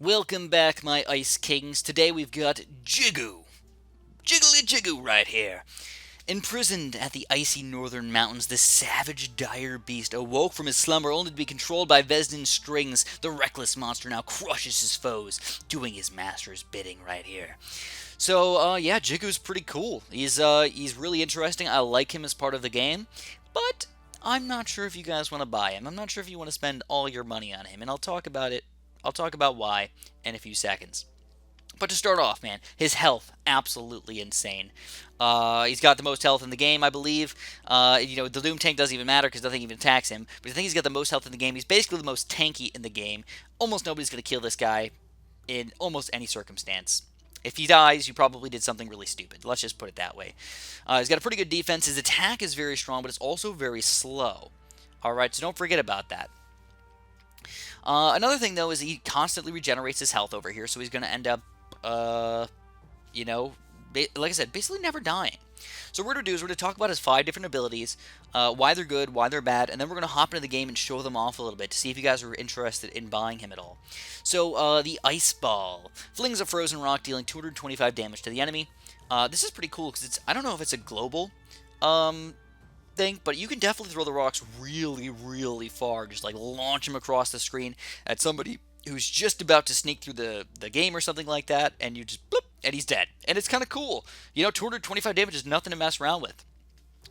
Welcome back, my Ice Kings. Today we've got Jigou. Jiggly Jigou right here. Imprisoned at the icy northern mountains, this savage, dire beast awoke from his slumber only to be controlled by Vesden's strings. The reckless monster now crushes his foes, doing his master's bidding right here. So, yeah, Jigou's pretty cool. He's really interesting. I like him as part of the game, but I'm not sure if you guys want to buy him. I'm not sure if you want to spend all your money on him, and I'll talk about it. I'll talk about why in a few seconds. But to start off, man, his health, absolutely insane. He's got the most health in the game, I believe. The Doom Tank doesn't even matter because nothing even attacks him. But I think he's got the most health in the game. He's basically the most tanky in the game. Almost nobody's going to kill this guy in almost any circumstance. If he dies, you probably did something really stupid. Let's just put it that way. He's got a pretty good defense. His attack is very strong, but it's also very slow. Alright, so don't forget about that. Another thing, though, is he constantly regenerates his health over here, so he's going to end up, like I said, basically never dying. So what we're going to do is we're going to talk about his 5 different abilities, why they're good, why they're bad, and then we're going to hop into the game and show them off a little bit to see if you guys are interested in buying him at all. So, the Ice Ball flings a frozen rock, dealing 225 damage to the enemy. This is pretty cool because I don't know if it's a global thing, but you can definitely throw the rocks really, really far. Just like launch them across the screen at somebody who's just about to sneak through the game or something like that, and you just bloop, and he's dead. And it's kind of cool. 225 damage is nothing to mess around with.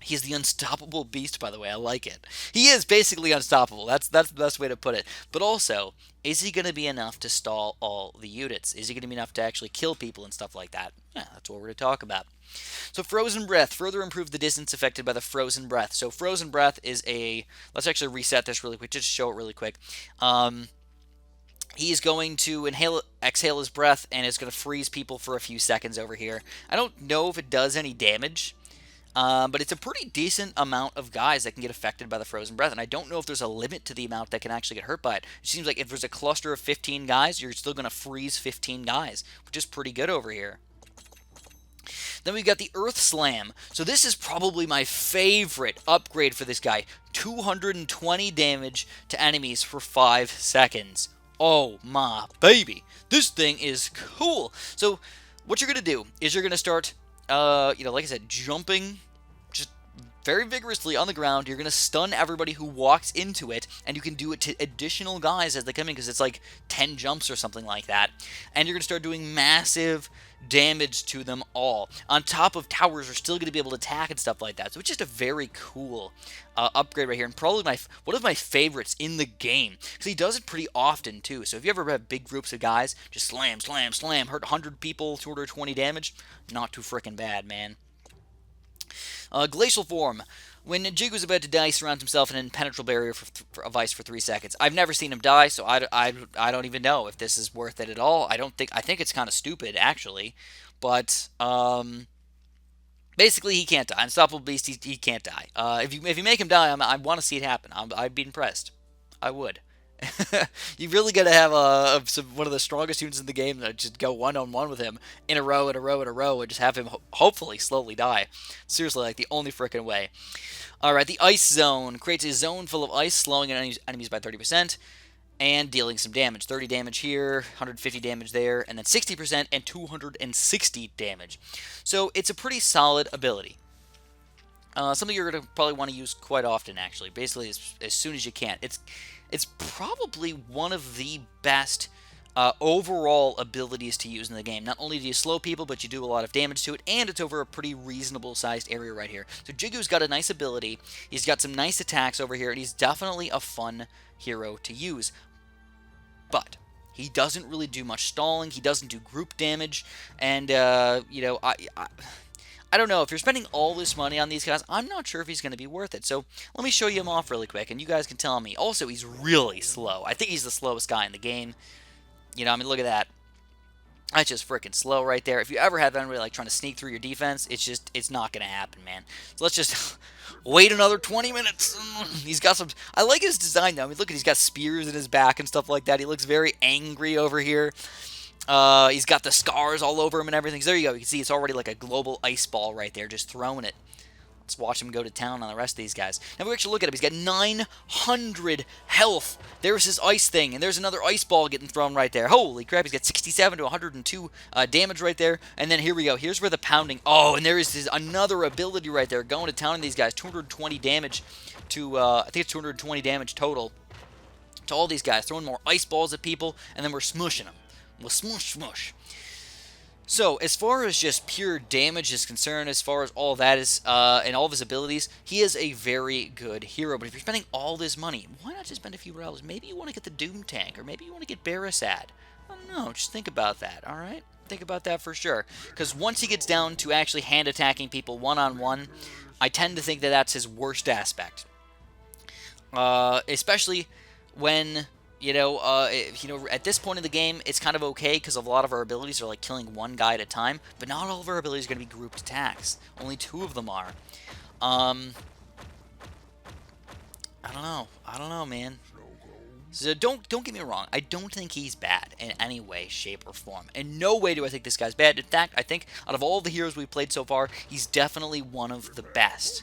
He's the unstoppable beast, by the way. I like it. He is basically unstoppable. That's the best way to put it. But also, is he going to be enough to stall all the units? Is he going to be enough to actually kill people and stuff like that? Yeah, that's what we're going to talk about. So Frozen Breath. Further improve the distance affected by the Frozen Breath. So Frozen Breath is a... Let's actually reset this really quick. Just show it really quick. He's going to exhale his breath, and it's going to freeze people for a few seconds over here. I don't know if it does any damage, but it's a pretty decent amount of guys that can get affected by the Frozen Breath, and I don't know if there's a limit to the amount that can actually get hurt by it. It seems like if there's a cluster of 15 guys, you're still going to freeze 15 guys, which is pretty good over here. Then we've got the Earth Slam. So this is probably my favorite upgrade for this guy. 220 damage to enemies for 5 seconds. Oh my baby. This thing is cool. So what you're going to do is you're going to start, like I said, jumping just very vigorously on the ground. You're going to stun everybody who walks into it, and you can do it to additional guys as they come in because it's like 10 jumps or something like that. And you're going to start doing massive damage to them all. On top of towers are still going to be able to attack and stuff like that. So it's just a very cool upgrade right here, and probably one of my favorites in the game because he does it pretty often too. So if you ever have big groups of guys, just slam, slam, slam, hurt 100 people, 220 damage, not too freaking bad, man. Glacial Form. When Jigou's about to die, he surrounds himself in an impenetrable barrier of ice for 3 seconds. I've never seen him die, so I don't even know if this is worth it at all. I think it's kind of stupid, actually. But, basically, he can't die. Unstoppable Beast, he can't die. If you make him die, I want to see it happen. I'd be impressed. I would. You really got to have one of the strongest units in the game that just go one-on-one with him in a row, and just have him hopefully slowly die. Seriously, like the only freaking way. Alright, the Ice Zone creates a zone full of ice, slowing enemies by 30%, and dealing some damage. 30 damage here, 150 damage there, and then 60% and 260 damage. So it's a pretty solid ability. Something you're going to probably want to use quite often, actually. Basically, as soon as you can. It's probably one of the best overall abilities to use in the game. Not only do you slow people, but you do a lot of damage to it, and it's over a pretty reasonable-sized area right here. So Jigou's got a nice ability. He's got some nice attacks over here, and he's definitely a fun hero to use. But he doesn't really do much stalling. He doesn't do group damage, and, I don't know. If you're spending all this money on these guys, I'm not sure if he's going to be worth it. So let me show you him off really quick, and you guys can tell me. Also, he's really slow. I think he's the slowest guy in the game. Look at that. That's just freaking slow right there. If you ever have anybody like trying to sneak through your defense, it's not going to happen, man. So let's just wait another 20 minutes. He's got some... I like his design, though. I mean, look, he's got spears in his back and stuff like that. He looks very angry over here. He's got the scars all over him and everything. So there you go. You can see it's already like a global ice ball right there, just throwing it. Let's watch him go to town on the rest of these guys. Now we actually look at him. He's got 900 health. There's his ice thing, and there's another ice ball getting thrown right there. Holy crap, he's got 67 to 102 damage right there. And then here we go. Here's where the pounding. Oh, and there is another ability right there going to town on these guys. 220 damage to, I think it's 220 damage total to all these guys. Throwing more ice balls at people, and then we're smushing them. We'll smush, smush. So, as far as just pure damage is concerned, as far as all that is, and all of his abilities, he is a very good hero. But if you're spending all this money, why not just spend a few dollars? Maybe you want to get the Doom Tank, or maybe you want to get Barasad. I don't know, just think about that, alright? Think about that for sure. Because once he gets down to actually hand-attacking people one-on-one, I tend to think that that's his worst aspect. Especially when... at this point in the game, it's kind of okay because a lot of our abilities are like killing one guy at a time, but not all of our abilities are going to be grouped attacks. Only 2 of them are. I don't know, man. So don't get me wrong. I don't think he's bad in any way, shape, or form. In no way do I think this guy's bad. In fact, I think out of all the heroes we've played so far, he's definitely one of the best.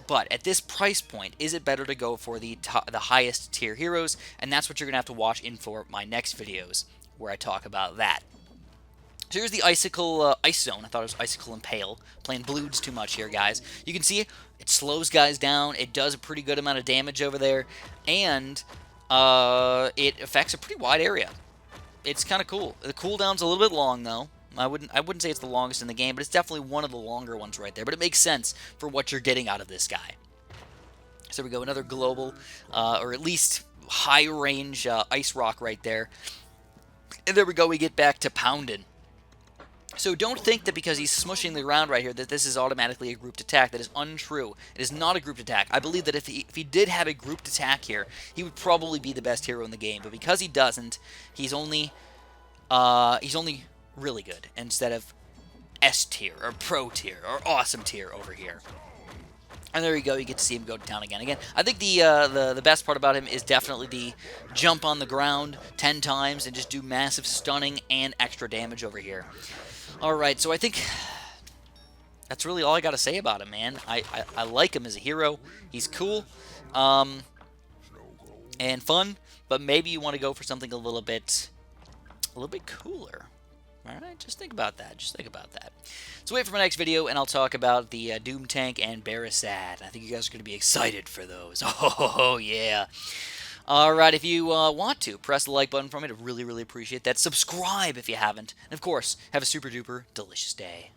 But at this price point, is it better to go for the highest tier heroes? And that's what you're going to have to watch in for my next videos, where I talk about that. So here's the Icicle Ice Zone. I thought it was Icicle Impale. Playing Bloods too much here, guys. You can see it slows guys down. It does a pretty good amount of damage over there. And it affects a pretty wide area. It's kind of cool. The cooldown's a little bit long, though. I wouldn't say it's the longest in the game, but it's definitely one of the longer ones right there. But it makes sense for what you're getting out of this guy. So we go, another global, or at least high-range ice rock right there. And there we go, we get back to pounding. So don't think that because he's smushing the ground right here that this is automatically a grouped attack. That is untrue. It is not a grouped attack. I believe that if he did have a grouped attack here, he would probably be the best hero in the game. But because he doesn't, he's only really good instead of S tier or pro tier or awesome tier over here. And there you go, you get to see him go to town again. I think the best part about him is definitely the jump on the ground 10 times and just do massive stunning and extra damage over here. Alright, so I think that's really all I got to say about him, man. I like him as a hero. He's cool and fun, but maybe you want to go for something a little bit cooler. Alright, just think about that. Just think about that. So wait for my next video, and I'll talk about the Doom Tank and Barasad. I think you guys are going to be excited for those. Oh, yeah. Alright, if you want to, press the like button for me. I'd really, really appreciate that. Subscribe if you haven't. And, of course, have a super-duper delicious day.